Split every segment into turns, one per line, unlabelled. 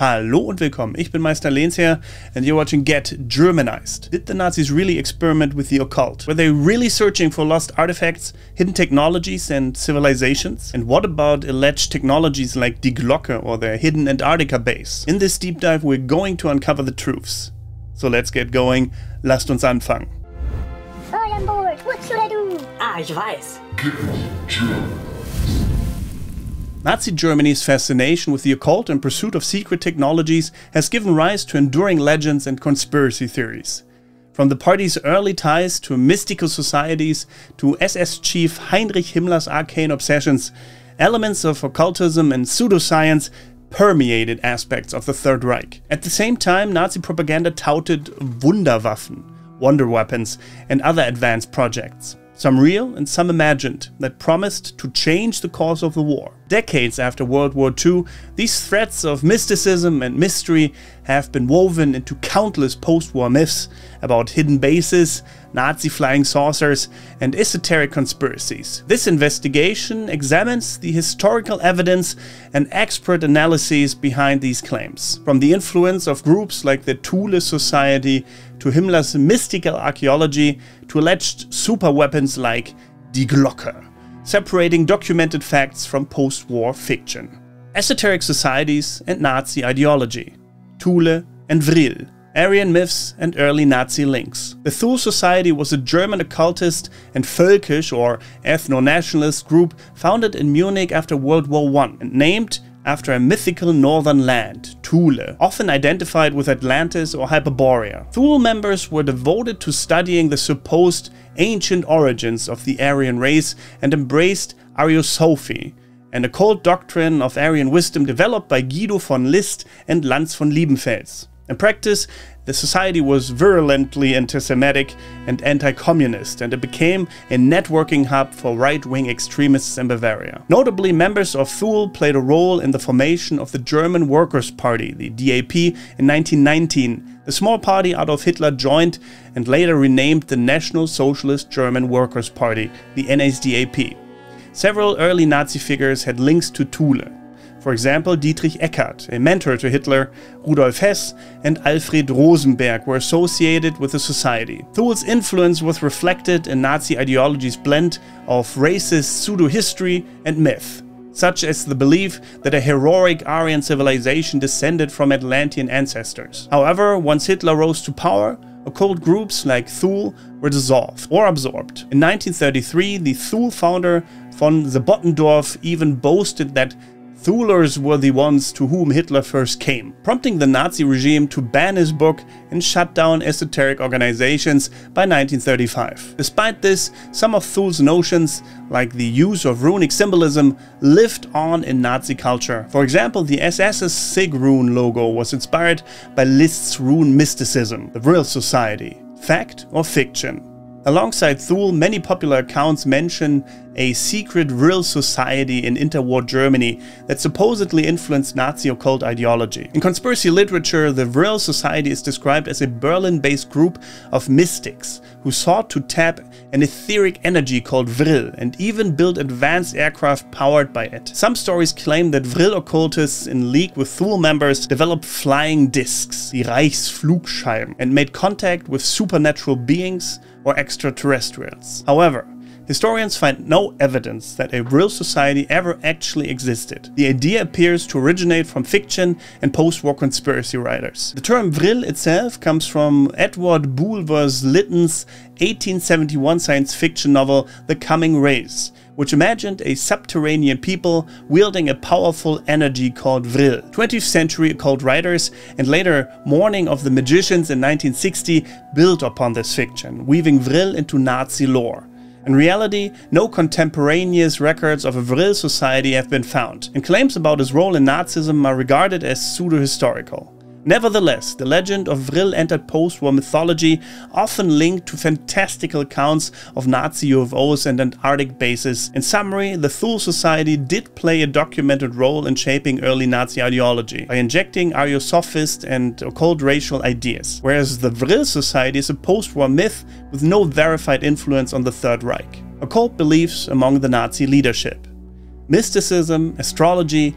Hallo und willkommen, ich bin Meister Lehnsherr and you're watching Get Germanized. Did the Nazis really experiment with the occult? Were they really searching for lost artifacts, hidden technologies and civilizations? And what about alleged technologies like die Glocke or their hidden Antarctica base? In this deep dive we're going to uncover the truths. So let's get going, lasst uns anfangen.
All on board, what should I do?
Ah, ich weiß.
Nazi Germany's fascination with the occult and pursuit of secret technologies has given rise to enduring legends and conspiracy theories. From the party's early ties to mystical societies to SS chief Heinrich Himmler's arcane obsessions, elements of occultism and pseudoscience permeated aspects of the Third Reich. At the same time, Nazi propaganda touted Wunderwaffen, wonder weapons, and other advanced projects. Some real and some imagined, that promised to change the course of the war. Decades after World War II, these threads of mysticism and mystery have been woven into countless post-war myths about hidden bases, Nazi flying saucers, and esoteric conspiracies. This investigation examines the historical evidence and expert analyses behind these claims, from the influence of groups like the Thule Society to Himmler's mystical archaeology to alleged superweapons like die Glocke, separating documented facts from post-war fiction. Esoteric societies and Nazi ideology, Thule and Vril, Aryan myths and early Nazi links. The Thule Society was a German occultist and völkisch or ethno-nationalist group founded in Munich after World War I and named after a mythical northern land, Thule, often identified with Atlantis or Hyperborea. Thule members were devoted to studying the supposed ancient origins of the Aryan race and embraced Ariosophy, an occult doctrine of Aryan wisdom developed by Guido von List and Lanz von Liebenfels. In practice, the society was virulently anti-Semitic and anti-communist, and it became a networking hub for right-wing extremists in Bavaria. Notably, members of Thule played a role in the formation of the German Workers' Party, the DAP, in 1919, the small party Adolf Hitler joined and later renamed the National Socialist German Workers' Party, the NSDAP. Several early Nazi figures had links to Thule. For example, Dietrich Eckart, a mentor to Hitler, Rudolf Hess, and Alfred Rosenberg were associated with the society. Thule's influence was reflected in Nazi ideology's blend of racist pseudo-history and myth, such as the belief that a heroic Aryan civilization descended from Atlantean ancestors. However, once Hitler rose to power, occult groups like Thule were dissolved or absorbed. In 1933, the Thule founder von the Bottendorf even boasted that Thulers were the ones to whom Hitler first came, prompting the Nazi regime to ban his book and shut down esoteric organizations by 1935. Despite this, some of Thule's notions, like the use of runic symbolism, lived on in Nazi culture. For example, the SS's Sig rune logo was inspired by Liszt's rune mysticism, the Vril Society. Fact or fiction? Alongside Thule, many popular accounts mention a secret Vril society in interwar Germany that supposedly influenced Nazi occult ideology. In conspiracy literature, the Vril Society is described as a Berlin-based group of mystics who sought to tap an etheric energy called Vril and even build advanced aircraft powered by it. Some stories claim that Vril occultists in league with Thule members developed flying discs, die Reichsflugscheiben, and made contact with supernatural beings or extraterrestrials. However, historians find no evidence that a Vril society ever actually existed. The idea appears to originate from fiction and post-war conspiracy writers. The term Vril itself comes from Edward Bulwer Lytton's 1871 science fiction novel The Coming Race, which imagined a subterranean people wielding a powerful energy called Vril. 20th century occult writers and later Morning of the Magicians in 1960 built upon this fiction, weaving Vril into Nazi lore. In reality, no contemporaneous records of a Vril society have been found, and claims about his role in Nazism are regarded as pseudo-historical. Nevertheless, the legend of Vril entered post-war mythology, often linked to fantastical accounts of Nazi UFOs and Antarctic bases. In summary, the Thule Society did play a documented role in shaping early Nazi ideology by injecting Ariosophist and occult racial ideas, whereas the Vril Society is a post-war myth with no verified influence on the Third Reich. Occult beliefs among the Nazi leadership: mysticism, astrology,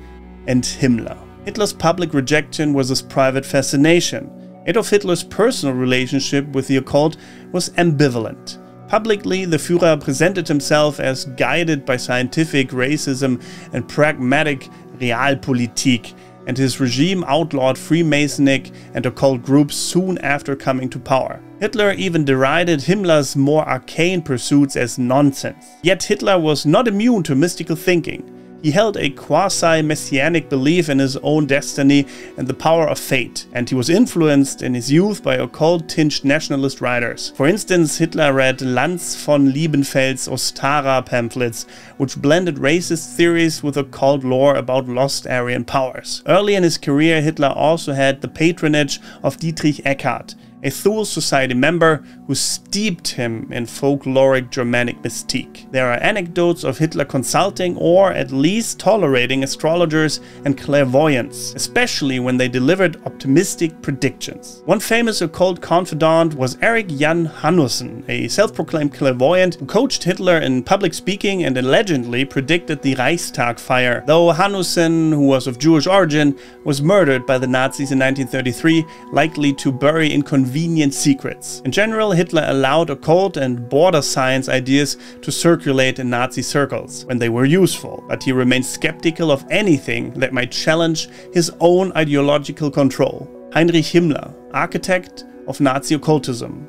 and Himmler. Hitler's public rejection was his private fascination. Adolf Hitler's personal relationship with the occult was ambivalent. Publicly, the Führer presented himself as guided by scientific racism and pragmatic Realpolitik, and his regime outlawed Freemasonic and occult groups soon after coming to power. Hitler even derided Himmler's more arcane pursuits as nonsense. Yet Hitler was not immune to mystical thinking. He held a quasi-messianic belief in his own destiny and the power of fate, and he was influenced in his youth by occult-tinged nationalist writers. For instance, Hitler read Lanz von Liebenfeld's Ostara pamphlets, which blended racist theories with occult lore about lost Aryan powers. Early in his career, Hitler also had the patronage of Dietrich Eckart, a Thule Society member who steeped him in folkloric Germanic mystique. There are anecdotes of Hitler consulting or at least tolerating astrologers and clairvoyants, especially when they delivered optimistic predictions. One famous occult confidant was Erik Jan Hannussen, a self-proclaimed clairvoyant who coached Hitler in public speaking and allegedly predicted the Reichstag fire, though Hannussen, who was of Jewish origin, was murdered by the Nazis in 1933, likely to bury inconvenient secrets. In general, Hitler allowed occult and border science ideas to circulate in Nazi circles when they were useful, but he remained skeptical of anything that might challenge his own ideological control. Heinrich Himmler, architect of Nazi occultism.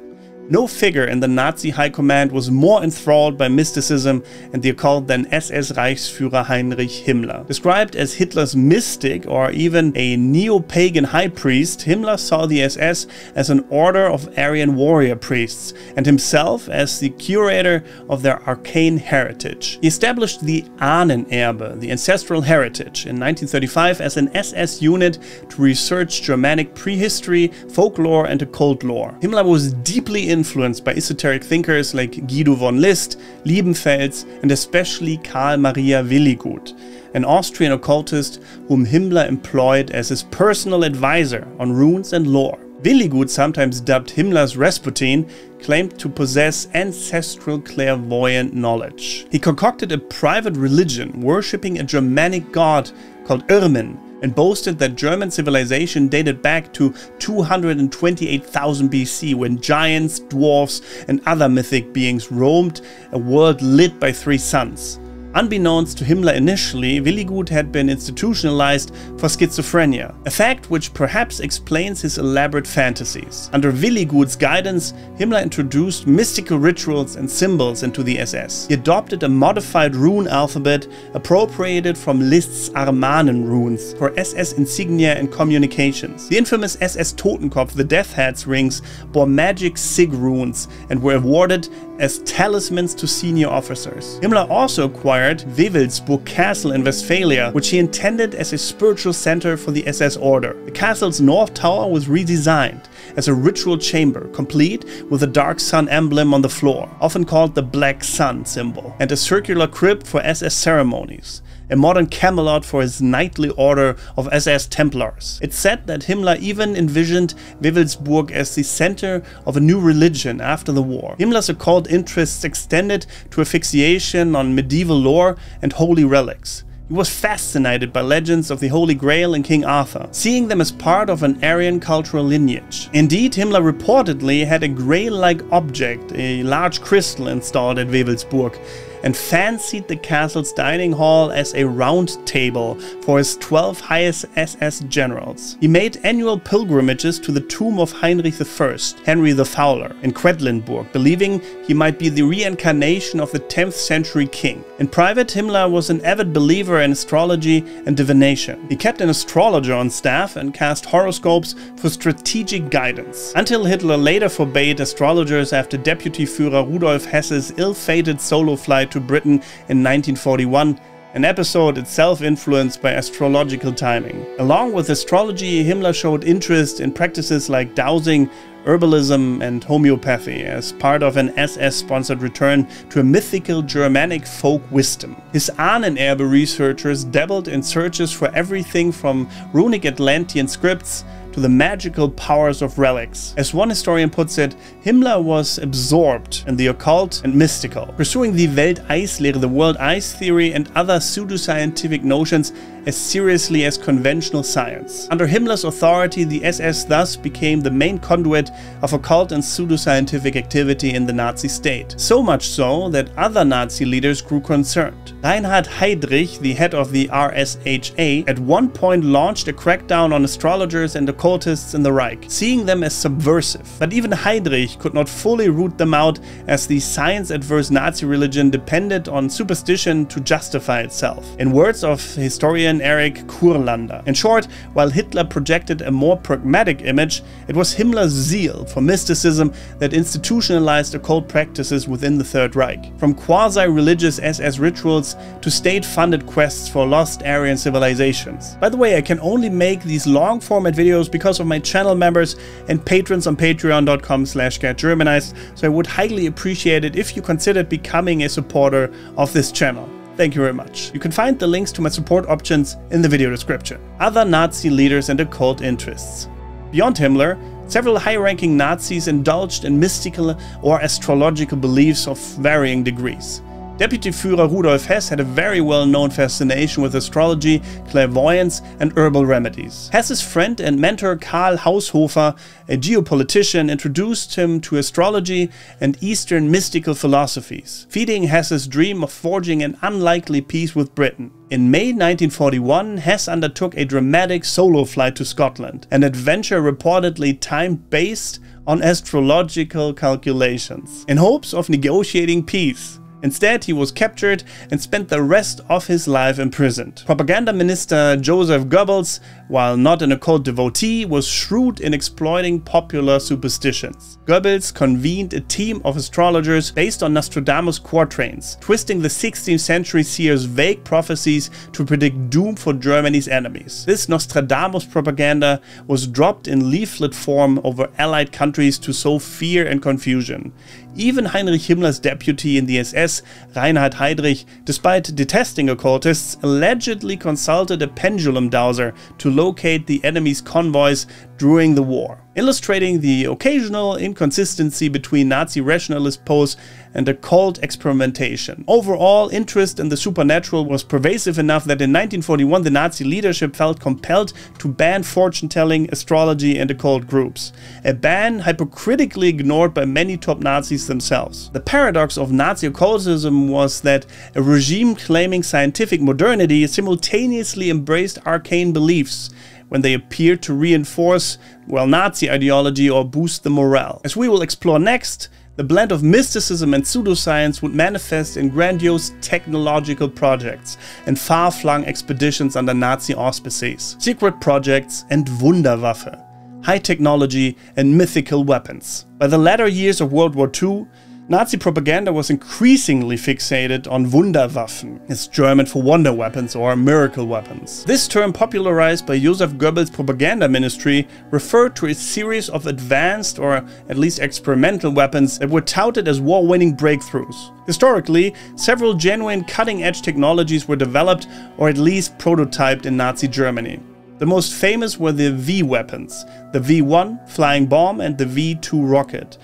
No figure in the Nazi high command was more enthralled by mysticism and the occult than SS Reichsführer Heinrich Himmler. Described as Hitler's mystic or even a neo-pagan high priest, Himmler saw the SS as an order of Aryan warrior priests and himself as the curator of their arcane heritage. He established the Ahnenerbe, the ancestral heritage, in 1935 as an SS unit to research Germanic prehistory, folklore and occult lore. Himmler was deeply influenced by esoteric thinkers like Guido von List, Liebenfels, and especially Karl Maria Willigut, an Austrian occultist whom Himmler employed as his personal advisor on runes and lore. Willigut, sometimes dubbed Himmler's Rasputin, claimed to possess ancestral clairvoyant knowledge. He concocted a private religion worshipping a Germanic god called Irmin, and boasted that German civilization dated back to 228,000 BC, when giants, dwarfs, and other mythic beings roamed a world lit by three suns. Unbeknownst to Himmler initially, Willigut had been institutionalized for schizophrenia, a fact which perhaps explains his elaborate fantasies. Under Willigut's guidance, Himmler introduced mystical rituals and symbols into the SS. He adopted a modified rune alphabet appropriated from Liszt's Armanen runes for SS insignia and communications. The infamous SS Totenkopf, the Death Head's rings, bore magic sig runes and were awarded as talismans to senior officers. Himmler also acquired Wewelsburg Castle in Westphalia, which he intended as a spiritual center for the SS order. The castle's north tower was redesigned as a ritual chamber, complete with a dark sun emblem on the floor, often called the Black Sun symbol, and a circular crypt for SS ceremonies, a modern Camelot for his knightly order of SS Templars. It's said that Himmler even envisioned Wewelsburg as the center of a new religion after the war. Himmler's occult interests extended to a fixation on medieval lore and holy relics. He was fascinated by legends of the Holy Grail and King Arthur, seeing them as part of an Aryan cultural lineage. Indeed, Himmler reportedly had a grail-like object, a large crystal, installed at Wewelsburg, and fancied the castle's dining hall as a round table for his 12 highest SS generals. He made annual pilgrimages to the tomb of Heinrich I, Henry the Fowler, in Quedlinburg, believing he might be the reincarnation of the 10th century king. In private, Himmler was an avid believer in astrology and divination. He kept an astrologer on staff and cast horoscopes for strategic guidance, until Hitler later forbade astrologers after Deputy Führer Rudolf Hesse's ill-fated solo flight to Britain in 1941, an episode itself influenced by astrological timing. Along with astrology, Himmler showed interest in practices like dowsing, herbalism, and homeopathy as part of an SS-sponsored return to a mythical Germanic folk wisdom. His Ahnenerbe researchers dabbled in searches for everything from runic Atlantean scripts to the magical powers of relics. As one historian puts it, Himmler was absorbed in the occult and mystical, pursuing the Welteislehre, the world ice theory, and other pseudoscientific notions as seriously as conventional science. Under Himmler's authority, the SS thus became the main conduit of occult and pseudoscientific activity in the Nazi state. So much so that other Nazi leaders grew concerned. Reinhard Heydrich, the head of the RSHA, at one point launched a crackdown on astrologers and occultists in the Reich, seeing them as subversive. But even Heydrich could not fully root them out, as the science-adverse Nazi religion depended on superstition to justify itself, in words of historian Erich Kurlander. In short, while Hitler projected a more pragmatic image, it was Himmler's zeal for mysticism that institutionalized occult practices within the Third Reich. From quasi-religious SS rituals to state-funded quests for lost Aryan civilizations. By the way, I can only make these long-format videos because of my channel members and patrons on patreon.com/getgermanized, so I would highly appreciate it if you considered becoming a supporter of this channel. Thank you very much. You can find the links to my support options in the video description. Other Nazi leaders and occult interests. Beyond Himmler, several high-ranking Nazis indulged in mystical or astrological beliefs of varying degrees. Deputy Führer Rudolf Hess had a very well-known fascination with astrology, clairvoyance, and herbal remedies. Hess's friend and mentor Karl Haushofer, a geopolitician, introduced him to astrology and Eastern mystical philosophies, feeding Hess's dream of forging an unlikely peace with Britain. In May 1941, Hess undertook a dramatic solo flight to Scotland, an adventure reportedly timed based on astrological calculations, in hopes of negotiating peace. Instead, he was captured and spent the rest of his life imprisoned. Propaganda Minister Joseph Goebbels, while not an occult devotee, was shrewd in exploiting popular superstitions. Goebbels convened a team of astrologers based on Nostradamus' quatrains, twisting the 16th century seer's vague prophecies to predict doom for Germany's enemies. This Nostradamus propaganda was dropped in leaflet form over Allied countries to sow fear and confusion. Even Heinrich Himmler's deputy in the SS, Reinhard Heydrich, despite detesting occultists, allegedly consulted a pendulum dowser to locate the enemy's convoys during the war, illustrating the occasional inconsistency between Nazi rationalist pose and occult experimentation. Overall, interest in the supernatural was pervasive enough that in 1941 the Nazi leadership felt compelled to ban fortune-telling, astrology, and occult groups, a ban hypocritically ignored by many top Nazis themselves. The paradox of Nazi occultism was that a regime claiming scientific modernity simultaneously embraced arcane beliefs when they appeared to reinforce, well, Nazi ideology or boost the morale. As we will explore next, the blend of mysticism and pseudoscience would manifest in grandiose technological projects and far-flung expeditions under Nazi auspices, secret projects and Wunderwaffe, high technology and mythical weapons. By the latter years of World War II, Nazi propaganda was increasingly fixated on Wunderwaffen. It's German for wonder weapons or miracle weapons. This term, popularized by Joseph Goebbels' propaganda ministry, referred to a series of advanced or at least experimental weapons that were touted as war-winning breakthroughs. Historically, several genuine cutting-edge technologies were developed or at least prototyped in Nazi Germany. The most famous were the V-weapons, the V-1 flying bomb and the V-2 rocket.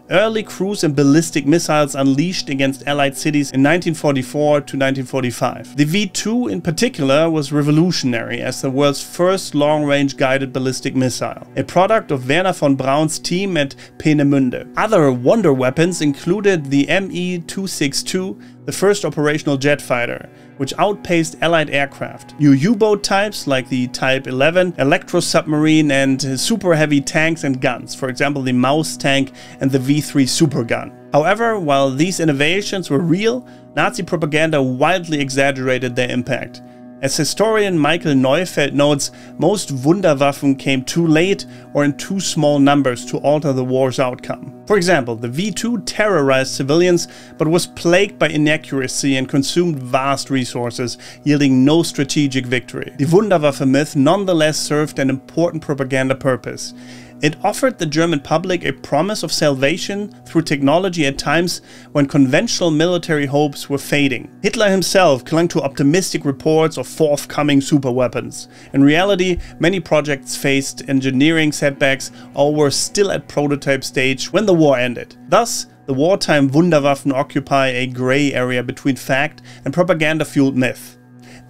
Early cruise and ballistic missiles unleashed against Allied cities in 1944 to 1945. The V-2 in particular was revolutionary as the world's first long-range guided ballistic missile, a product of Wernher von Braun's team at Peenemünde. Other wonder weapons included the Me-262, the first operational jet fighter, which outpaced Allied aircraft. New U-boat types like the Type 11, electro-submarine and super heavy tanks and guns, for example the Maus tank and the V3 supergun. However, while these innovations were real, Nazi propaganda wildly exaggerated their impact. As historian Michael Neufeld notes, most Wunderwaffen came too late or in too small numbers to alter the war's outcome. For example, the V-2 terrorized civilians but was plagued by inaccuracy and consumed vast resources, yielding no strategic victory. The Wunderwaffe myth nonetheless served an important propaganda purpose. It offered the German public a promise of salvation through technology at times when conventional military hopes were fading. Hitler himself clung to optimistic reports of forthcoming superweapons. In reality, many projects faced engineering setbacks or were still at prototype stage when the war ended. Thus, the wartime Wunderwaffen occupy a gray area between fact and propaganda-fueled myth.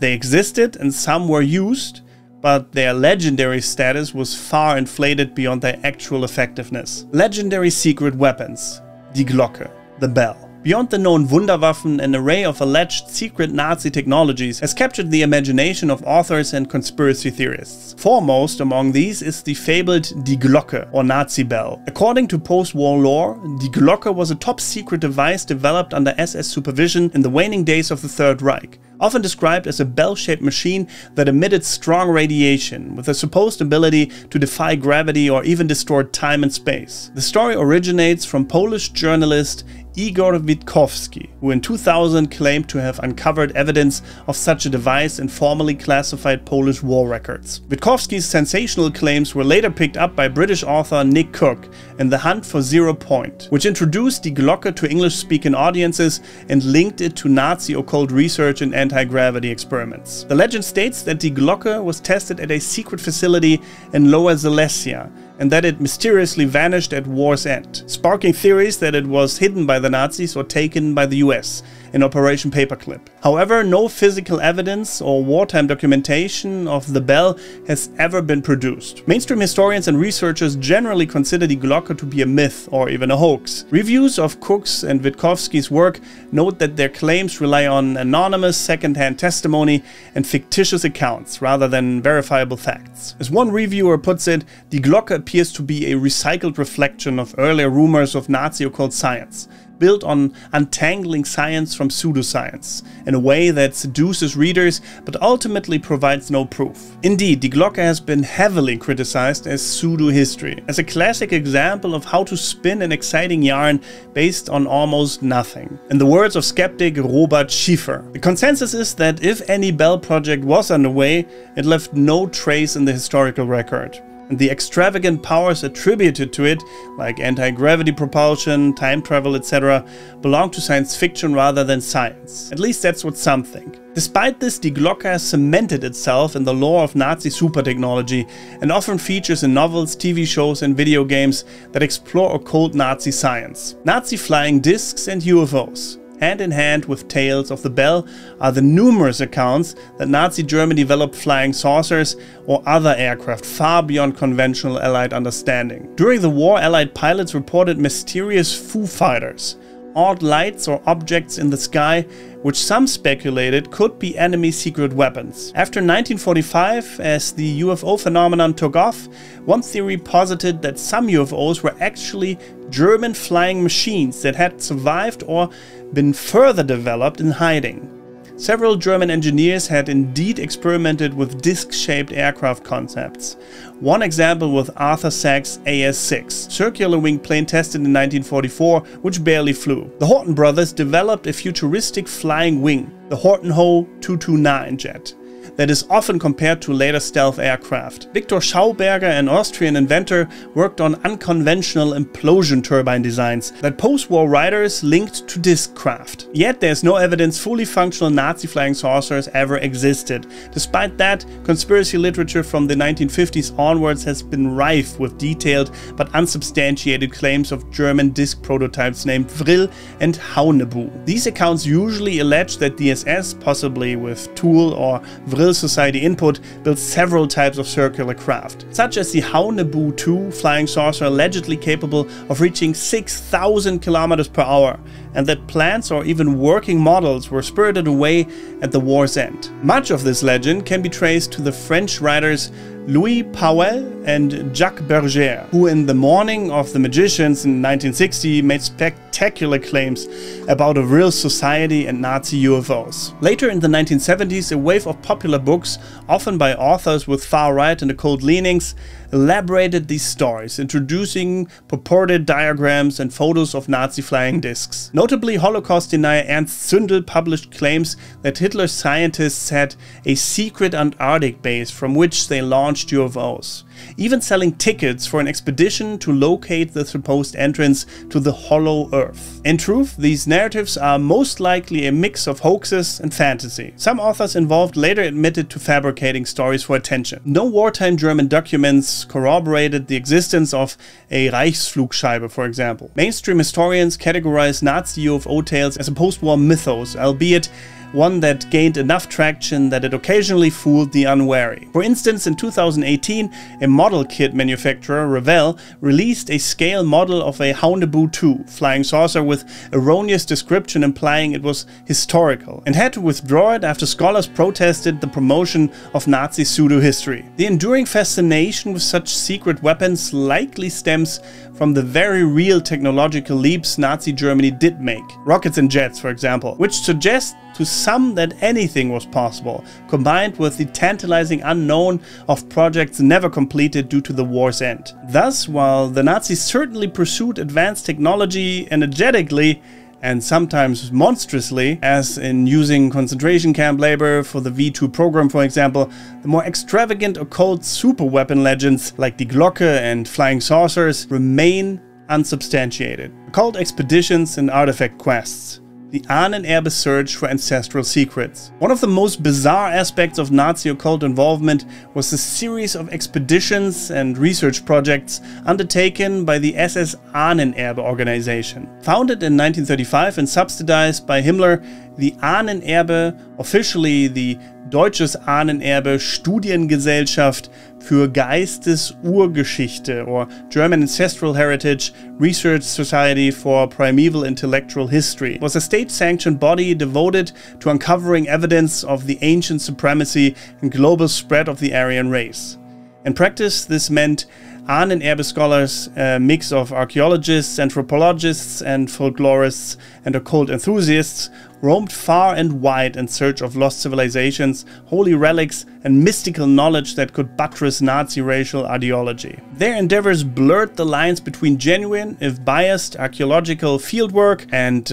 They existed and some were used, but their legendary status was far inflated beyond their actual effectiveness. Legendary secret weapons. Die Glocke, the bell. Beyond the known Wunderwaffen, an array of alleged secret Nazi technologies has captured the imagination of authors and conspiracy theorists. Foremost among these is the fabled Die Glocke, or Nazi bell. According to post-war lore, Die Glocke was a top-secret device developed under SS supervision in the waning days of the Third Reich, often described as a bell-shaped machine that emitted strong radiation, with a supposed ability to defy gravity or even distort time and space. The story originates from Polish journalist Igor Witkowski, who in 2000 claimed to have uncovered evidence of such a device in formerly classified Polish war records. Witkowski's sensational claims were later picked up by British author Nick Cook in The Hunt for Zero Point, which introduced Die Glocke to English-speaking audiences and linked it to Nazi occult research and anti-gravity experiments. The legend states that Die Glocke was tested at a secret facility in Lower Silesia, and that it mysteriously vanished at war's end, sparking theories that it was hidden by the Nazis or taken by the US in Operation Paperclip. However, no physical evidence or wartime documentation of the bell has ever been produced. Mainstream historians and researchers generally consider Die Glocke to be a myth or even a hoax. Reviews of Cook's and Witkowski's work note that their claims rely on anonymous second-hand testimony and fictitious accounts rather than verifiable facts. As one reviewer puts it, Die Glocke appears to be a recycled reflection of earlier rumors of Nazi occult science, built on untangling science from pseudoscience, in a way that seduces readers but ultimately provides no proof. Indeed, Die Glocke has been heavily criticized as pseudo-history, as a classic example of how to spin an exciting yarn based on almost nothing. In the words of skeptic Robert Schiefer, the consensus is that if any bell project was underway, it left no trace in the historical record. And the extravagant powers attributed to it, like anti-gravity propulsion, time travel, etc., belong to science fiction rather than science. At least that's what some think. Despite this, Die Glocke has cemented itself in the lore of Nazi super technology and often features in novels, TV shows and video games that explore occult Nazi science. Nazi flying discs and UFOs. Hand in hand with tales of the bell are the numerous accounts that Nazi Germany developed flying saucers or other aircraft far beyond conventional Allied understanding. During the war, Allied pilots reported mysterious Foo Fighters, odd lights or objects in the sky, which some speculated could be enemy secret weapons. After 1945, as the UFO phenomenon took off, one theory posited that some UFOs were actually German flying machines that had survived or been further developed in hiding. Several German engineers had indeed experimented with disc-shaped aircraft concepts. One example with Arthur Sack's AS-6, circular wing plane tested in 1944, which barely flew. The Horten brothers developed a futuristic flying wing, the Horten-Ho 229 jet, that is often compared to later stealth aircraft. Victor Schauberger, an Austrian inventor, worked on unconventional implosion turbine designs that post-war writers linked to disc craft. Yet there's no evidence fully functional Nazi flying saucers ever existed. Despite that, conspiracy literature from the 1950s onwards has been rife with detailed but unsubstantiated claims of German disc prototypes named Vril and Ahnenerbe. These accounts usually allege that the SS, possibly with Thule or Vril Society input, built several types of circular craft, such as the Ahnenerbe 2 flying saucer allegedly capable of reaching 6,000 km per hour, and that plans or even working models were spirited away at the war's end. Much of this legend can be traced to the French writers Louis Pauwels and Jacques Berger, who in The Morning of the Magicians in 1960 made spectacular claims about a real society and Nazi UFOs. Later in the 1970s, a wave of popular books, often by authors with far-right and occult leanings, elaborated these stories, introducing purported diagrams and photos of Nazi flying discs. Notably, Holocaust denier Ernst Zündel published claims that Hitler's scientists had a secret Antarctic base from which they launched UFOs, even selling tickets for an expedition to locate the supposed entrance to the hollow Earth. In truth, these narratives are most likely a mix of hoaxes and fantasy. Some authors involved later admitted to fabricating stories for attention. No wartime German documents corroborated the existence of a Reichsflugscheibe, for example. Mainstream historians categorize Nazi UFO tales as a post-war mythos, albeit one that gained enough traction that it occasionally fooled the unwary. For instance, in 2018, a model kit manufacturer, Revell, released a scale model of a Antarctic 2 flying saucer with erroneous description implying it was historical, and had to withdraw it after scholars protested the promotion of Nazi pseudo-history. The enduring fascination with such secret weapons likely stems from the very real technological leaps Nazi Germany did make, rockets and jets for example, which suggest to some that anything was possible, combined with the tantalizing unknown of projects never completed due to the war's end. Thus, while the Nazis certainly pursued advanced technology energetically, and sometimes monstrously, as in using concentration camp labor for the V2 program for example, the more extravagant occult superweapon legends like the Glocke and flying saucers remain unsubstantiated. Occult expeditions and artifact quests. The Ahnenerbe search for ancestral secrets. One of the most bizarre aspects of Nazi occult involvement was the series of expeditions and research projects undertaken by the SS Ahnenerbe organization. Founded in 1935 and subsidized by Himmler, the Ahnenerbe, officially the Deutsches Ahnenerbe Studiengesellschaft für Geistesurgeschichte or German Ancestral Heritage Research Society for Primeval Intellectual History, was a state-sanctioned body devoted to uncovering evidence of the ancient supremacy and global spread of the Aryan race. In practice, this meant Ahnenerbe scholars, a mix of archaeologists, anthropologists, and folklorists and occult enthusiasts, roamed far and wide in search of lost civilizations, holy relics, and mystical knowledge that could buttress Nazi racial ideology. Their endeavors blurred the lines between genuine, if biased, archaeological fieldwork and,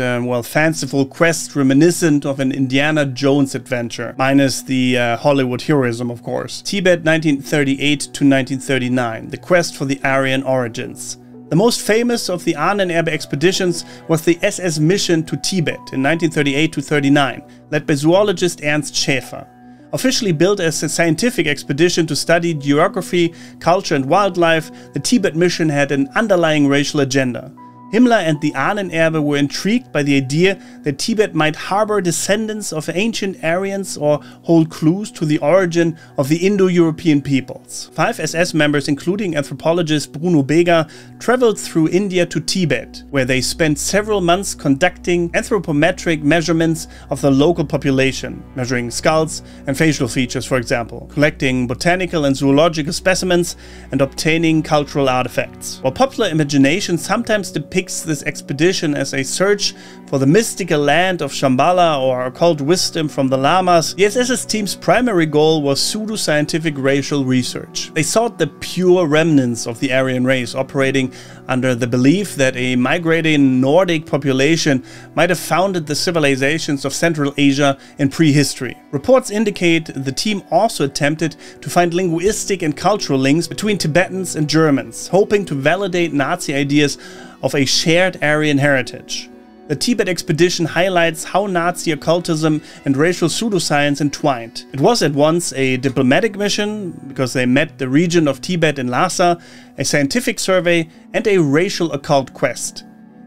fanciful quests reminiscent of an Indiana Jones adventure, minus the Hollywood heroism, of course. Tibet 1938 to 1939, the quest for the Aryan origins. The most famous of the Ahnenerbe expeditions was the SS mission to Tibet in 1938-39, led by zoologist Ernst Schäfer. Officially built as a scientific expedition to study geography, culture and wildlife, the Tibet mission had an underlying racial agenda. Himmler and the Ahnenerbe were intrigued by the idea that Tibet might harbor descendants of ancient Aryans or hold clues to the origin of the Indo-European peoples. 5 SS members, including anthropologist Bruno Beger, traveled through India to Tibet, where they spent several months conducting anthropometric measurements of the local population, measuring skulls and facial features for example, collecting botanical and zoological specimens, and obtaining cultural artifacts. While popular imagination sometimes depicts this expedition as a search for the mystical land of Shambhala or occult wisdom from the Lamas, the SS team's primary goal was pseudo-scientific racial research. They sought the pure remnants of the Aryan race, operating under the belief that a migrating Nordic population might have founded the civilizations of Central Asia in prehistory. Reports indicate the team also attempted to find linguistic and cultural links between Tibetans and Germans, hoping to validate Nazi ideas of a shared Aryan heritage. The Tibet expedition highlights how Nazi occultism and racial pseudoscience entwined. It was at once a diplomatic mission, because they met the region of Tibet in Lhasa, a scientific survey, and a racial occult quest.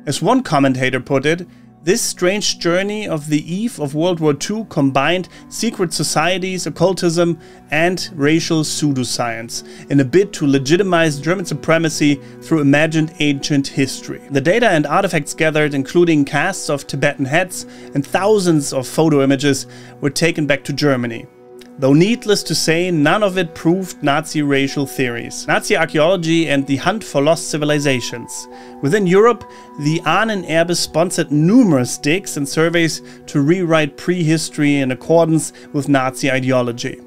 As one commentator put it, this strange journey of the eve of World War II combined secret societies, occultism, and racial pseudoscience in a bid to legitimize German supremacy through imagined ancient history. The data and artifacts gathered, including casts of Tibetan heads and thousands of photo images, were taken back to Germany. Though needless to say, none of it proved Nazi racial theories, Nazi archaeology and the hunt for lost civilizations. Within Europe, the Ahnenerbe sponsored numerous digs and surveys to rewrite prehistory in accordance with Nazi ideology.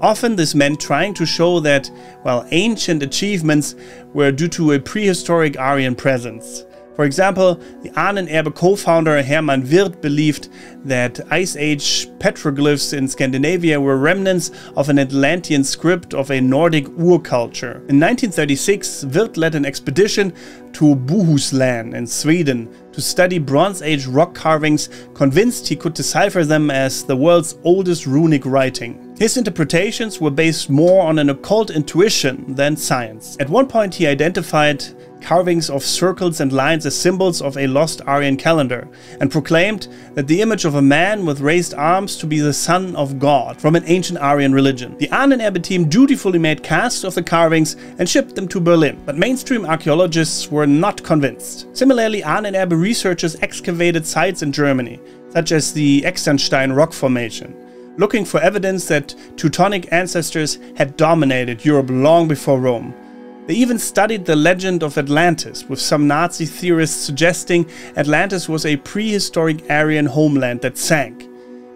Often this meant trying to show that, while ancient achievements were due to a prehistoric Aryan presence. For example, the Ahnenerbe co-founder Hermann Wirth believed that Ice Age petroglyphs in Scandinavia were remnants of an Atlantean script of a Nordic ur-culture. In 1936, Wirth led an expedition to Bohuslän in Sweden to study Bronze Age rock carvings, convinced he could decipher them as the world's oldest runic writing. His interpretations were based more on an occult intuition than science. At one point he identified carvings of circles and lines as symbols of a lost Aryan calendar, and proclaimed that the image of a man with raised arms to be the son of God from an ancient Aryan religion. The Ahnenerbe team dutifully made casts of the carvings and shipped them to Berlin, but mainstream archaeologists were not convinced. Similarly, Ahnenerbe researchers excavated sites in Germany, such as the Externstein rock formation, looking for evidence that Teutonic ancestors had dominated Europe long before Rome. They even studied the legend of Atlantis, with some Nazi theorists suggesting Atlantis was a prehistoric Aryan homeland that sank,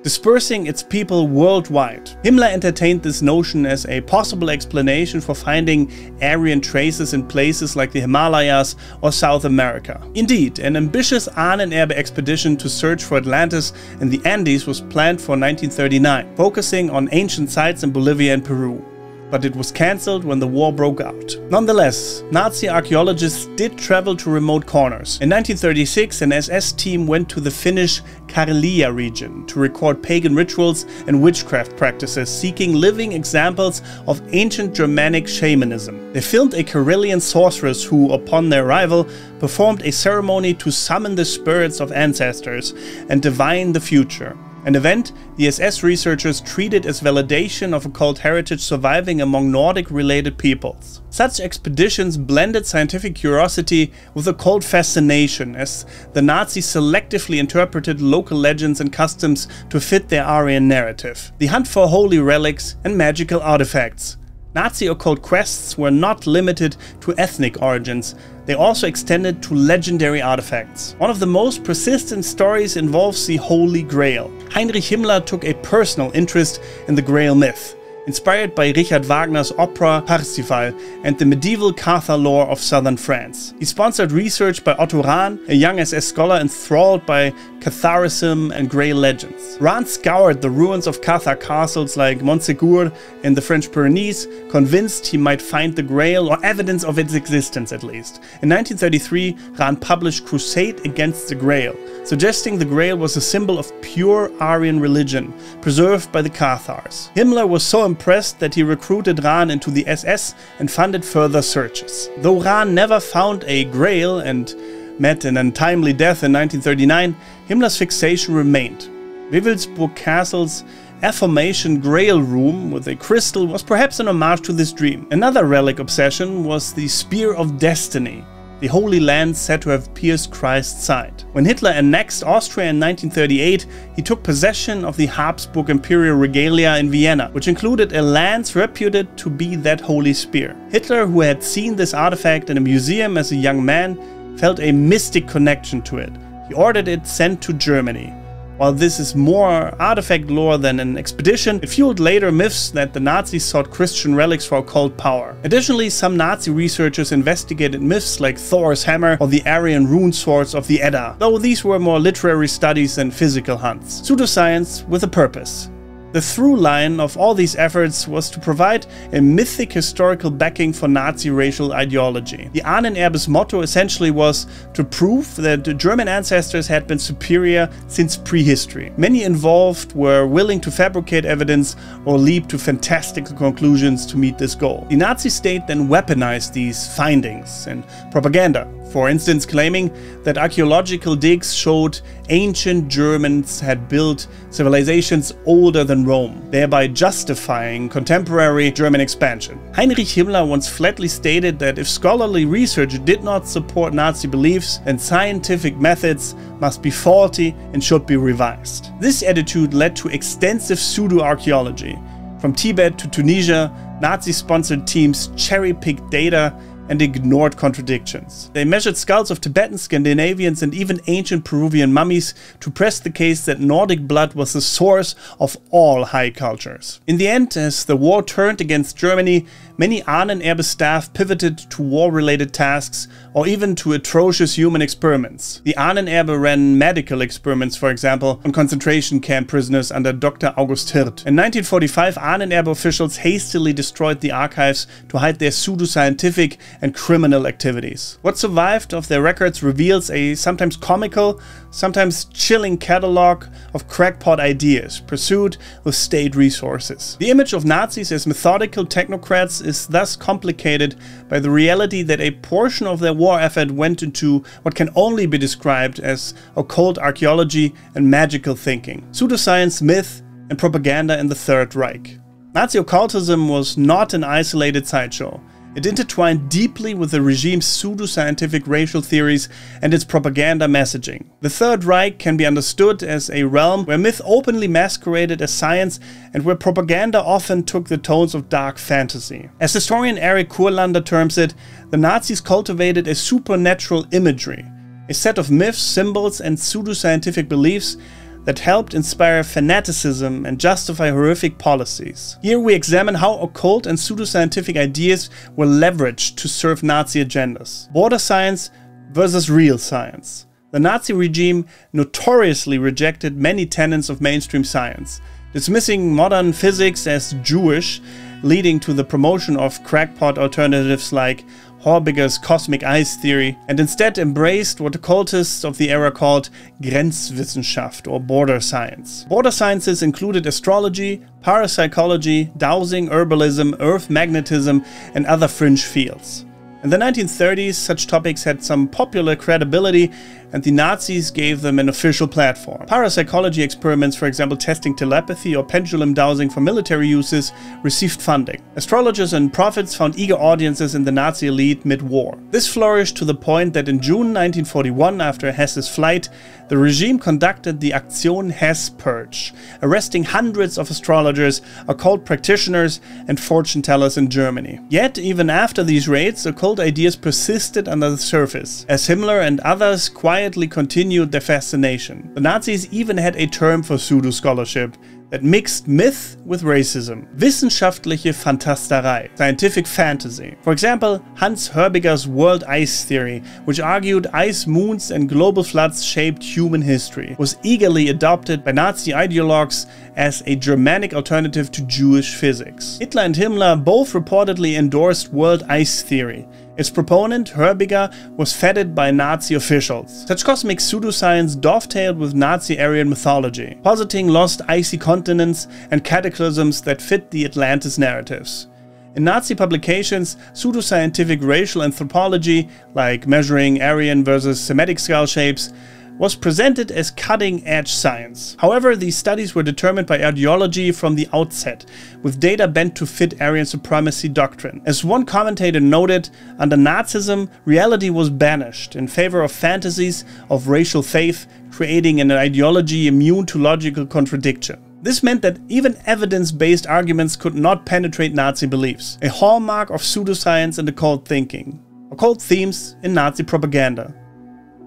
dispersing its people worldwide. Himmler entertained this notion as a possible explanation for finding Aryan traces in places like the Himalayas or South America. Indeed, an ambitious Ahnenerbe expedition to search for Atlantis in the Andes was planned for 1939, focusing on ancient sites in Bolivia and Peru. But it was cancelled when the war broke out. Nonetheless, Nazi archaeologists did travel to remote corners. In 1936, an SS team went to the Finnish Karelia region to record pagan rituals and witchcraft practices, seeking living examples of ancient Germanic shamanism. They filmed a Karelian sorceress who, upon their arrival, performed a ceremony to summon the spirits of ancestors and divine the future. An event the SS researchers treated as validation of occult heritage surviving among Nordic-related peoples. Such expeditions blended scientific curiosity with occult fascination, as the Nazis selectively interpreted local legends and customs to fit their Aryan narrative. The hunt for holy relics and magical artifacts. Nazi occult quests were not limited to ethnic origins, they also extended to legendary artifacts. One of the most persistent stories involves the Holy Grail. Heinrich Himmler took a personal interest in the Grail myth, inspired by Richard Wagner's opera Parsifal and the medieval Cathar lore of southern France. He sponsored research by Otto Rahn, a young SS scholar enthralled by Catharism and Grail legends. Rahn scoured the ruins of Cathar castles like Montségur in the French Pyrenees, convinced he might find the Grail or evidence of its existence at least. In 1933, Rahn published Crusade Against the Grail, suggesting the Grail was a symbol of pure Aryan religion, preserved by the Cathars. Himmler was so impressed that he recruited Rahn into the SS and funded further searches. Though Rahn never found a Grail and met an untimely death in 1939, Himmler's fixation remained. Wewelsburg Castle's affirmation Grail room with a crystal was perhaps an homage to this dream. Another relic obsession was the Spear of Destiny, the Holy Land said to have pierced Christ's side. When Hitler annexed Austria in 1938, he took possession of the Habsburg imperial regalia in Vienna, which included a lance reputed to be that holy spear. Hitler, who had seen this artifact in a museum as a young man, felt a mystic connection to it. He ordered it sent to Germany. While this is more artifact lore than an expedition, it fueled later myths that the Nazis sought Christian relics for occult power. Additionally, some Nazi researchers investigated myths like Thor's hammer or the Aryan rune swords of the Edda, though these were more literary studies than physical hunts. Pseudoscience with a purpose. The through line of all these efforts was to provide a mythic historical backing for Nazi racial ideology. The Ahnenerbe's motto essentially was to prove that the German ancestors had been superior since prehistory. Many involved were willing to fabricate evidence or leap to fantastical conclusions to meet this goal. The Nazi state then weaponized these findings in propaganda, for instance claiming that archaeological digs showed ancient Germans had built civilizations older than Rome, thereby justifying contemporary German expansion. Heinrich Himmler once flatly stated that if scholarly research did not support Nazi beliefs, then scientific methods must be faulty and should be revised. This attitude led to extensive pseudo-archaeology. From Tibet to Tunisia, Nazi-sponsored teams cherry-picked data and ignored contradictions. They measured skulls of Tibetans, Scandinavians, and even ancient Peruvian mummies to press the case that Nordic blood was the source of all high cultures. In the end, as the war turned against Germany, many Ahnenerbe staff pivoted to war-related tasks or even to atrocious human experiments. The Ahnenerbe ran medical experiments, for example, on concentration camp prisoners under Dr. August Hirt. In 1945, Ahnenerbe officials hastily destroyed the archives to hide their pseudoscientific and criminal activities. What survived of their records reveals a sometimes comical, sometimes chilling catalogue of crackpot ideas pursued with state resources. The image of Nazis as methodical technocrats is thus complicated by the reality that a portion of their war effort went into what can only be described as occult archaeology and magical thinking, pseudoscience, myth, and propaganda in the Third Reich. Nazi occultism was not an isolated sideshow. It intertwined deeply with the regime's pseudo-scientific racial theories and its propaganda messaging. The Third Reich can be understood as a realm where myth openly masqueraded as science and where propaganda often took the tones of dark fantasy. As historian Eric Kurlander terms it, the Nazis cultivated a supernatural imagery, a set of myths, symbols, and pseudo-scientific beliefs that helped inspire fanaticism and justify horrific policies. Here we examine how occult and pseudoscientific ideas were leveraged to serve Nazi agendas. Border science versus real science. The Nazi regime notoriously rejected many tenets of mainstream science, dismissing modern physics as Jewish, leading to the promotion of crackpot alternatives like Horbiger's cosmic eyes theory, and instead embraced what occultists of the era called Grenzwissenschaft, or border science. Border sciences included astrology, parapsychology, dowsing, herbalism, earth magnetism, and other fringe fields. In the 1930s, such topics had some popular credibility, and the Nazis gave them an official platform. Parapsychology experiments, for example testing telepathy or pendulum dowsing for military uses, received funding. Astrologers and prophets found eager audiences in the Nazi elite mid-war. This flourished to the point that in June 1941, after Hesse's flight, the regime conducted the Aktion Hess Purge, arresting hundreds of astrologers, occult practitioners, and fortune-tellers in Germany. Yet, even after these raids, occult ideas persisted under the surface, as Himmler and others quietly continued their fascination. The Nazis even had a term for pseudo-scholarship that mixed myth with racism. Wissenschaftliche Fantasterei, scientific fantasy. For example, Hans Horbiger's world ice theory, which argued ice moons and global floods shaped human history, was eagerly adopted by Nazi ideologues as a Germanic alternative to Jewish physics. Hitler and Himmler both reportedly endorsed world ice theory. Its proponent, Horbiger, was feted by Nazi officials. Such cosmic pseudoscience dovetailed with Nazi Aryan mythology, positing lost icy continents and cataclysms that fit the Atlantis narratives. In Nazi publications, pseudoscientific racial anthropology, like measuring Aryan versus Semitic skull shapes, was presented as cutting-edge science. However, these studies were determined by ideology from the outset, with data bent to fit Aryan supremacy doctrine. As one commentator noted, under Nazism, reality was banished in favor of fantasies of racial faith, creating an ideology immune to logical contradiction. This meant that even evidence-based arguments could not penetrate Nazi beliefs, a hallmark of pseudoscience and occult thinking. Occult themes in Nazi propaganda.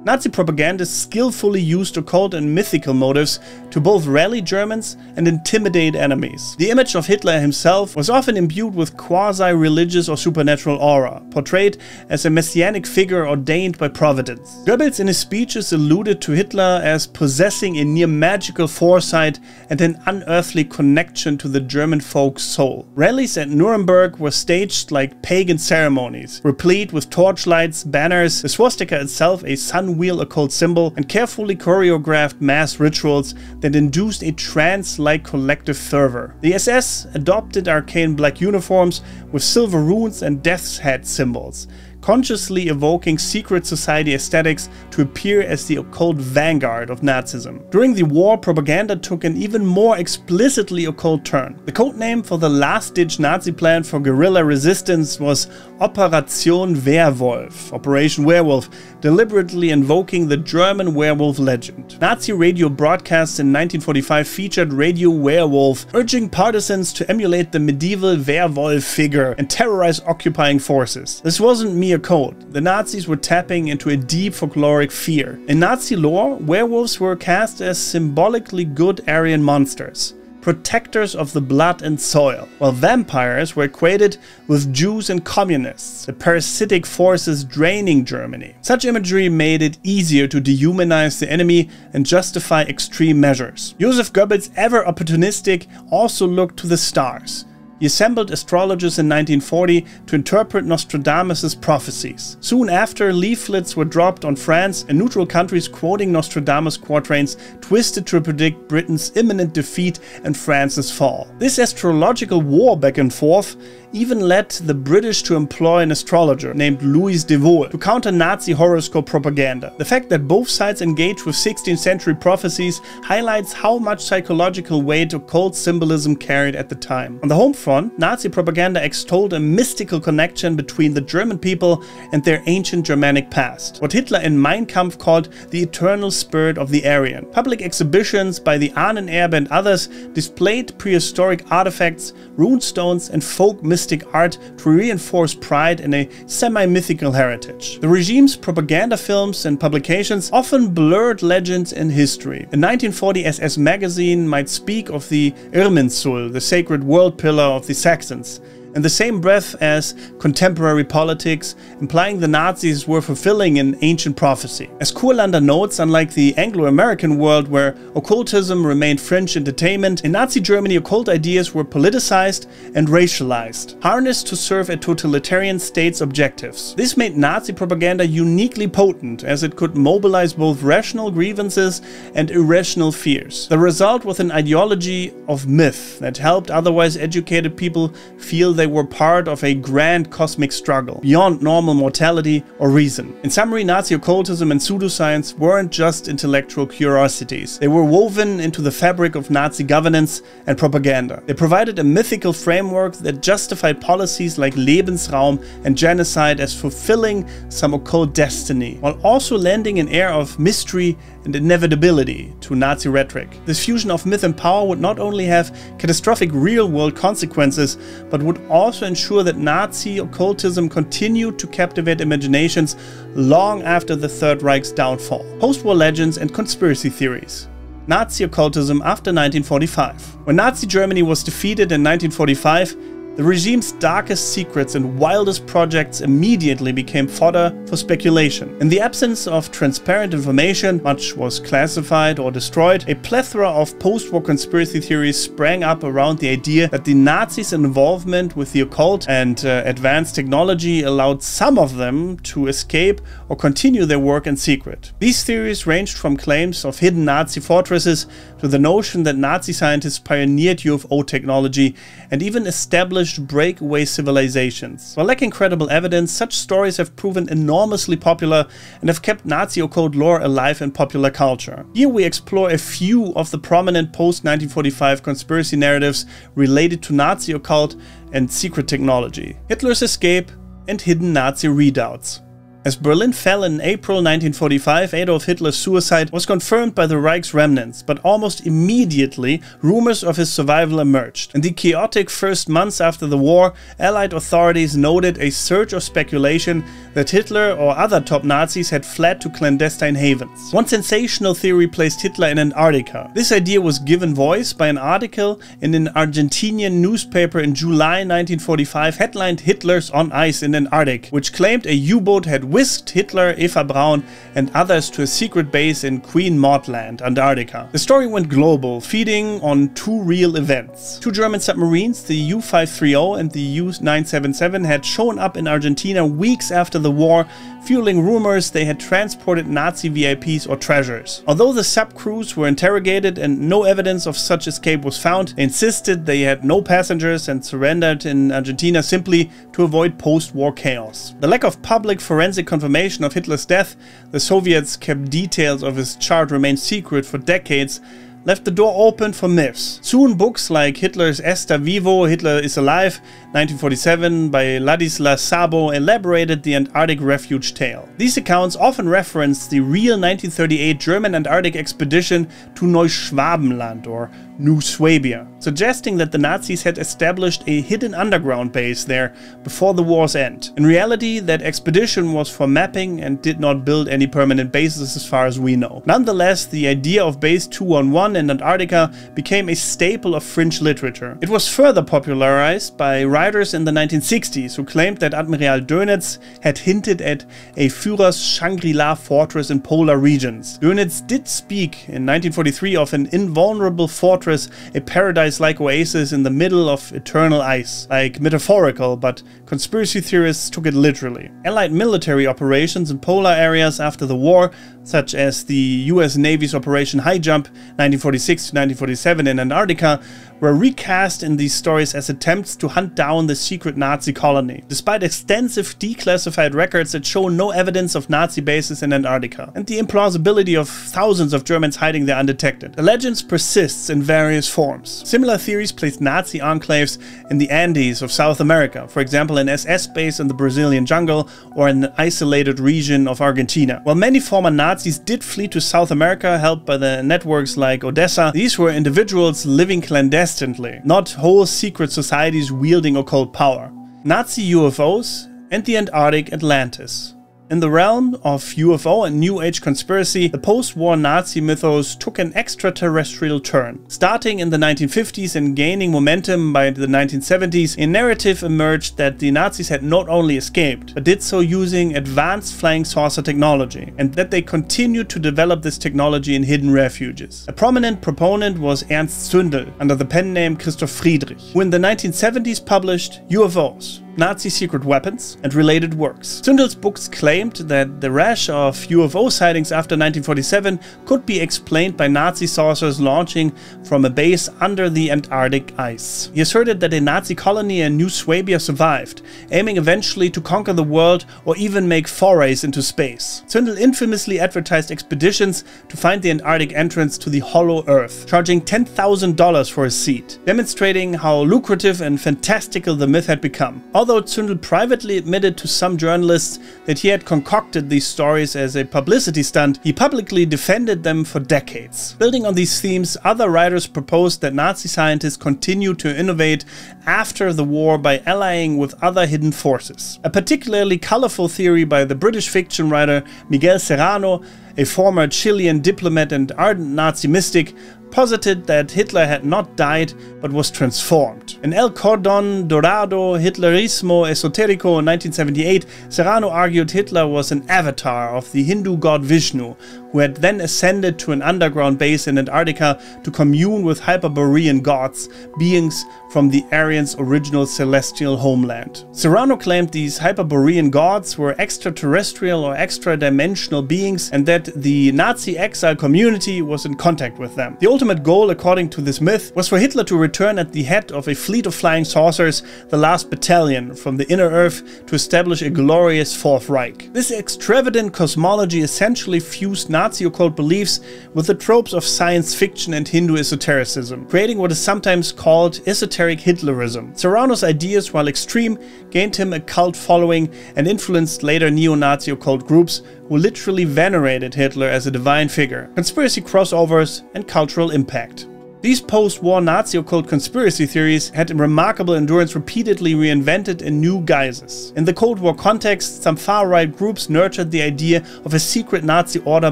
Nazi propagandists skillfully used occult and mythical motives to both rally Germans and intimidate enemies. The image of Hitler himself was often imbued with quasi-religious or supernatural aura, portrayed as a messianic figure ordained by providence. Goebbels in his speeches alluded to Hitler as possessing a near-magical foresight and an unearthly connection to the German folk soul. Rallies at Nuremberg were staged like pagan ceremonies, replete with torchlights, banners, the swastika itself a sun wheel occult symbol, and carefully choreographed mass rituals that induced a trance-like collective fervor. The SS adopted arcane black uniforms with silver runes and death's head symbols, consciously evoking secret society aesthetics to appear as the occult vanguard of Nazism. During the war, propaganda took an even more explicitly occult turn. The codename for the last-ditch Nazi plan for guerrilla resistance was Operation Werwolf, Operation Werewolf, deliberately invoking the German werewolf legend. Nazi radio broadcasts in 1945 featured Radio Werewolf, urging partisans to emulate the medieval werewolf figure and terrorize occupying forces. This wasn't mere code. The Nazis were tapping into a deep folkloric fear. In Nazi lore, werewolves were cast as symbolically good Aryan monsters, protectors of the blood and soil, while vampires were equated with Jews and communists, the parasitic forces draining Germany. Such imagery made it easier to dehumanize the enemy and justify extreme measures. Joseph Goebbels, ever opportunistic, also looked to the stars. He assembled astrologers in 1940 to interpret Nostradamus' prophecies. Soon after, leaflets were dropped on France and neutral countries quoting Nostradamus quatrains twisted to predict Britain's imminent defeat and France's fall. This astrological war back and forth even led the British to employ an astrologer named Louis de Vaux to counter Nazi horoscope propaganda. The fact that both sides engaged with 16th century prophecies highlights how much psychological weight occult symbolism carried at the time. On the home front, Nazi propaganda extolled a mystical connection between the German people and their ancient Germanic past, what Hitler in Mein Kampf called the eternal spirit of the Aryan. Public exhibitions by the Ahnenerbe and others displayed prehistoric artifacts, runestones and folk mystic art to reinforce pride in a semi-mythical heritage. The regime's propaganda films and publications often blurred legends and history. In 1940, SS magazine might speak of the Irminsul, the sacred world pillar of the Saxons, in the same breath as contemporary politics, implying the Nazis were fulfilling an ancient prophecy. As Kurlander notes, unlike the Anglo-American world where occultism remained fringe entertainment, in Nazi Germany occult ideas were politicized and racialized, harnessed to serve a totalitarian state's objectives. This made Nazi propaganda uniquely potent, as it could mobilize both rational grievances and irrational fears. The result was an ideology of myth that helped otherwise educated people feel they were part of a grand cosmic struggle, beyond normal mortality or reason. In summary, Nazi occultism and pseudoscience weren't just intellectual curiosities. They were woven into the fabric of Nazi governance and propaganda. They provided a mythical framework that justified policies like Lebensraum and genocide as fulfilling some occult destiny, while also lending an air of mystery and inevitability to Nazi rhetoric. This fusion of myth and power would not only have catastrophic real-world consequences, but would also ensure that Nazi occultism continued to captivate imaginations long after the Third Reich's downfall. Post-war legends and conspiracy theories. Nazi occultism after 1945. When Nazi Germany was defeated in 1945, the regime's darkest secrets and wildest projects immediately became fodder for speculation. In the absence of transparent information, much was classified or destroyed, a plethora of post-war conspiracy theories sprang up around the idea that the Nazis' involvement with the occult and advanced technology allowed some of them to escape or continue their work in secret. These theories ranged from claims of hidden Nazi fortresses to the notion that Nazi scientists pioneered UFO technology and even established breakaway civilizations. While lacking credible evidence, such stories have proven enormously popular and have kept Nazi occult lore alive in popular culture. Here we explore a few of the prominent post-1945 conspiracy narratives related to Nazi occult and secret technology, Hitler's escape, and hidden Nazi redoubts. As Berlin fell in April 1945, Adolf Hitler's suicide was confirmed by the Reich's remnants, but almost immediately rumors of his survival emerged. In the chaotic first months after the war, Allied authorities noted a surge of speculation that Hitler or other top Nazis had fled to clandestine havens. One sensational theory placed Hitler in Antarctica. This idea was given voice by an article in an Argentinian newspaper in July 1945 headlined "Hitler's on Ice in Antarctic," which claimed a U-boat had whisked Hitler, Eva Braun and others to a secret base in Queen Maud Land, Antarctica. The story went global, feeding on two real events. Two German submarines, the U-530 and the U-977, had shown up in Argentina weeks after the war, fueling rumors they had transported Nazi VIPs or treasures. Although the sub-crews were interrogated and no evidence of such escape was found, they insisted they had no passengers and surrendered in Argentina simply to avoid post-war chaos. The lack of public forensic confirmation of Hitler's death, the Soviets kept details of his chart remained secret for decades, left the door open for myths. Soon books like Hitler's Está Vivo, Hitler is Alive, 1947 by Ladislas Sabo elaborated the Antarctic refuge tale. These accounts often reference the real 1938 German Antarctic expedition to Neuschwabenland or New Swabia, suggesting that the Nazis had established a hidden underground base there before the war's end. In reality, that expedition was for mapping and did not build any permanent bases as far as we know. Nonetheless, the idea of Base 211 Sun in Antarctica became a staple of fringe literature. It was further popularized by writers in the 1960s who claimed that Admiral Dönitz had hinted at a Führer's Shangri-La fortress in polar regions. Dönitz did speak in 1943 of an invulnerable fortress, a paradise-like oasis in the middle of eternal ice, like metaphorical, but conspiracy theorists took it literally. Allied military operations in polar areas after the war, such as the US Navy's Operation High Jump 1946 to 1947 in Antarctica, were recast in these stories as attempts to hunt down the secret Nazi colony, despite extensive declassified records that show no evidence of Nazi bases in Antarctica, and the implausibility of thousands of Germans hiding there undetected. The legends persists in various forms. Similar theories place Nazi enclaves in the Andes of South America, for example an SS base in the Brazilian jungle or an isolated region of Argentina. While many former Nazis did flee to South America, helped by the networks like Odessa, these were individuals living clandestinely, not whole secret societies wielding occult power. Nazi UFOs and the Antarctic Atlantis. In the realm of UFO and New Age conspiracy, the post-war Nazi mythos took an extraterrestrial turn. Starting in the 1950s and gaining momentum by the 1970s, a narrative emerged that the Nazis had not only escaped, but did so using advanced flying saucer technology, and that they continued to develop this technology in hidden refuges. A prominent proponent was Ernst Zündel, under the pen name Christoph Friedrich, who in the 1970s published UFOs, Nazi Secret Weapons, and related works. Zündel's books claimed that the rash of UFO sightings after 1947 could be explained by Nazi saucers launching from a base under the Antarctic ice. He asserted that a Nazi colony in New Swabia survived, aiming eventually to conquer the world or even make forays into space. Zündel infamously advertised expeditions to find the Antarctic entrance to the Hollow Earth, charging $10,000 for a seat, demonstrating how lucrative and fantastical the myth had become. Although Zündel privately admitted to some journalists that he had concocted these stories as a publicity stunt, he publicly defended them for decades. Building on these themes, other writers proposed that Nazi scientists continue to innovate after the war by allying with other hidden forces. A particularly colorful theory by the British fiction writer Miguel Serrano, a former Chilean diplomat and ardent Nazi mystic, posited that Hitler had not died but was transformed. In El Cordón Dorado, Hitlerismo Esoterico in 1978, Serrano argued Hitler was an avatar of the Hindu god Vishnu, who had then ascended to an underground base in Antarctica to commune with Hyperborean gods, beings from the Aryan's original celestial homeland. Serrano claimed these Hyperborean gods were extraterrestrial or extra-dimensional beings, and that the Nazi exile community was in contact with them. The ultimate goal, according to this myth, was for Hitler to return at the head of a fleet of flying saucers, the Last Battalion, from the inner earth to establish a glorious Fourth Reich. This extravagant cosmology essentially fused Nazi occult beliefs with the tropes of science fiction and Hindu esotericism, creating what is sometimes called esoteric Hitlerism. Serrano's ideas, while extreme, gained him a cult following and influenced later neo-Nazi occult groups who literally venerated Hitler as a divine figure, conspiracy crossovers, and cultural impact. These post-war Nazi occult conspiracy theories had remarkable endurance, repeatedly reinvented in new guises. In the Cold War context, some far-right groups nurtured the idea of a secret Nazi order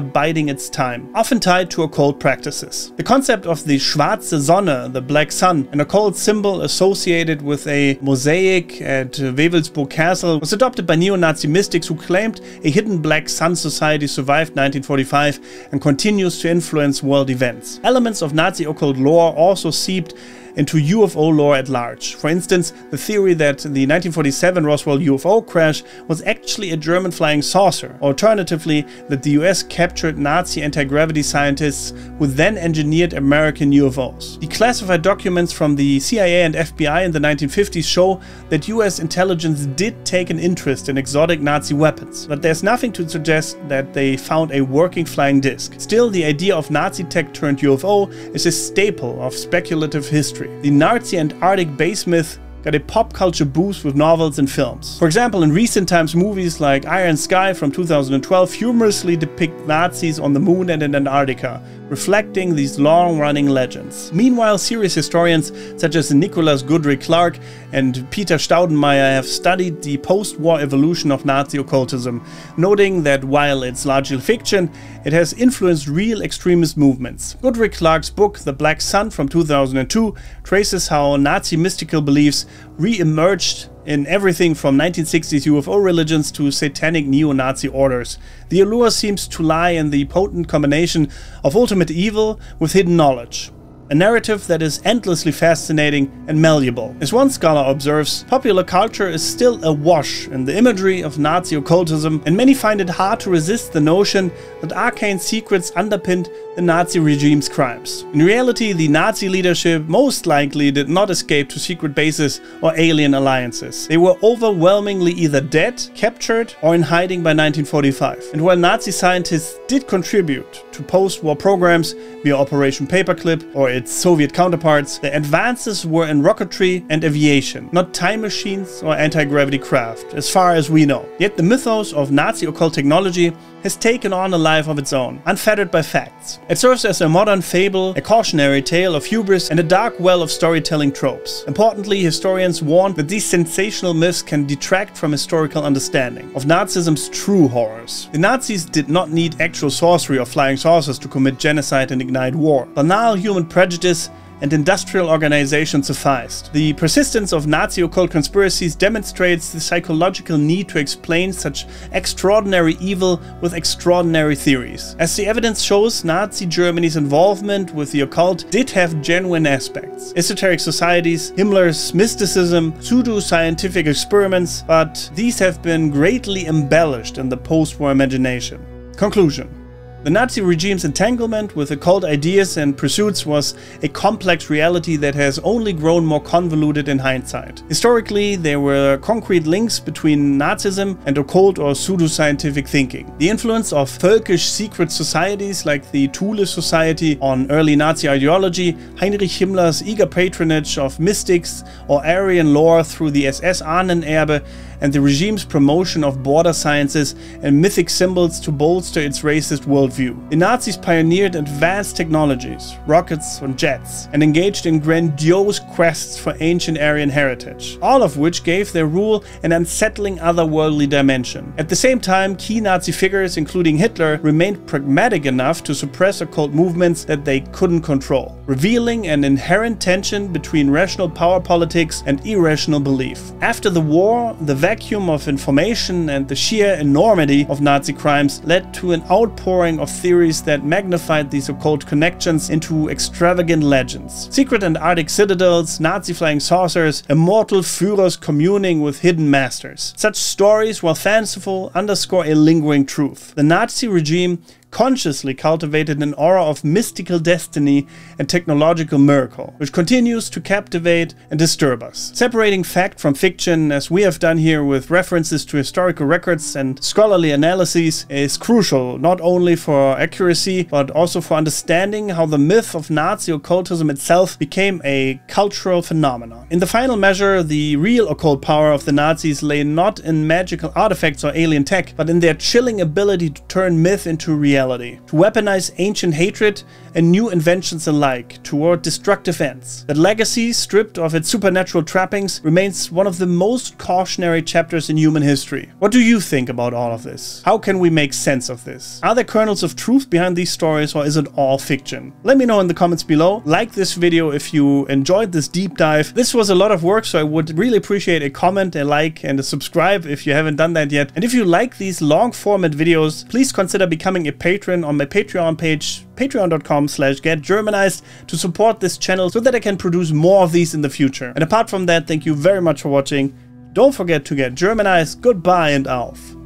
biding its time, often tied to occult practices. The concept of the Schwarze Sonne, the Black Sun, an occult symbol associated with a mosaic at Wewelsburg Castle, was adopted by neo-Nazi mystics who claimed a hidden Black Sun society survived 1945 and continues to influence world events. Elements of Nazi occult lore also seeped into UFO lore at large. For instance, the theory that the 1947 Roswell UFO crash was actually a German flying saucer. Alternatively, that the US captured Nazi anti-gravity scientists who then engineered American UFOs. Declassified documents from the CIA and FBI in the 1950s show that US intelligence did take an interest in exotic Nazi weapons, but there's nothing to suggest that they found a working flying disc. Still, the idea of Nazi tech turned UFO is a staple of speculative history. The Nazi Antarctic base myth got a pop culture boost with novels and films. For example, in recent times, movies like Iron Sky from 2012 humorously depict Nazis on the moon and in Antarctica, reflecting these long-running legends. Meanwhile, serious historians such as Nicholas Goodrick Clarke and Peter Staudenmeier have studied the post-war evolution of Nazi occultism, noting that while it's largely fiction, it has influenced real extremist movements. Goodrick Clarke's book, The Black Sun from 2002, traces how Nazi mystical beliefs re-emerged in everything from 1960s UFO religions to satanic neo-Nazi orders. The allure seems to lie in the potent combination of ultimate evil with hidden knowledge. A narrative that is endlessly fascinating and malleable. As one scholar observes, popular culture is still awash in the imagery of Nazi occultism, and many find it hard to resist the notion that arcane secrets underpinned the Nazi regime's crimes. In reality, the Nazi leadership most likely did not escape to secret bases or alien alliances. They were overwhelmingly either dead, captured, or in hiding by 1945. And while Nazi scientists did contribute to post-war programs via Operation Paperclip or its Soviet counterparts, the advances were in rocketry and aviation, not time machines or anti-gravity craft, as far as we know. Yet the mythos of Nazi occult technology has taken on a life of its own, unfettered by facts. It serves as a modern fable, a cautionary tale of hubris, and a dark well of storytelling tropes. Importantly, historians warn that these sensational myths can detract from historical understanding of Nazism's true horrors. The Nazis did not need actual sorcery or flying saucers to commit genocide and ignite war. Banal human prejudice and industrial organization sufficed. The persistence of Nazi occult conspiracies demonstrates the psychological need to explain such extraordinary evil with extraordinary theories. As the evidence shows, Nazi Germany's involvement with the occult did have genuine aspects. Esoteric societies, Himmler's mysticism, pseudo-scientific experiments, but these have been greatly embellished in the post-war imagination. Conclusion. The Nazi regime's entanglement with occult ideas and pursuits was a complex reality that has only grown more convoluted in hindsight. Historically, there were concrete links between Nazism and occult or pseudo-scientific thinking. The influence of völkisch secret societies like the Thule Society on early Nazi ideology, Heinrich Himmler's eager patronage of mystics or Aryan lore through the SS Ahnenerbe, and the regime's promotion of border sciences and mythic symbols to bolster its racist worldview. The Nazis pioneered advanced technologies, rockets and jets, and engaged in grandiose quests for ancient Aryan heritage, all of which gave their rule an unsettling otherworldly dimension. At the same time, key Nazi figures, including Hitler, remained pragmatic enough to suppress occult movements that they couldn't control, revealing an inherent tension between rational power politics and irrational belief. After the war, the vacuum of information and the sheer enormity of Nazi crimes led to an outpouring of theories that magnified these occult connections into extravagant legends. Secret Antarctic citadels, Nazi flying saucers, immortal Führers communing with hidden masters. Such stories, while fanciful, underscore a lingering truth. The Nazi regime consciously cultivated an aura of mystical destiny and technological miracle, which continues to captivate and disturb us. Separating fact from fiction, as we have done here with references to historical records and scholarly analyses, is crucial not only for accuracy, but also for understanding how the myth of Nazi occultism itself became a cultural phenomenon. In the final measure, the real occult power of the Nazis lay not in magical artifacts or alien tech, but in their chilling ability to turn myth into reality. To weaponize ancient hatred and new inventions alike toward destructive ends. That legacy, stripped of its supernatural trappings, remains one of the most cautionary chapters in human history. What do you think about all of this? How can we make sense of this? Are there kernels of truth behind these stories, or is it all fiction? Let me know in the comments below. Like this video if you enjoyed this deep dive. This was a lot of work, so I would really appreciate a comment, a like, and a subscribe if you haven't done that yet. And if you like these long format videos, please consider becoming a patron on my Patreon page, patreon.com/getgermanized, to support this channel so that I can produce more of these in the future. And apart from that, thank you very much for watching. Don't forget to get Germanized. Goodbye and auf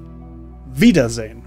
Wiedersehen.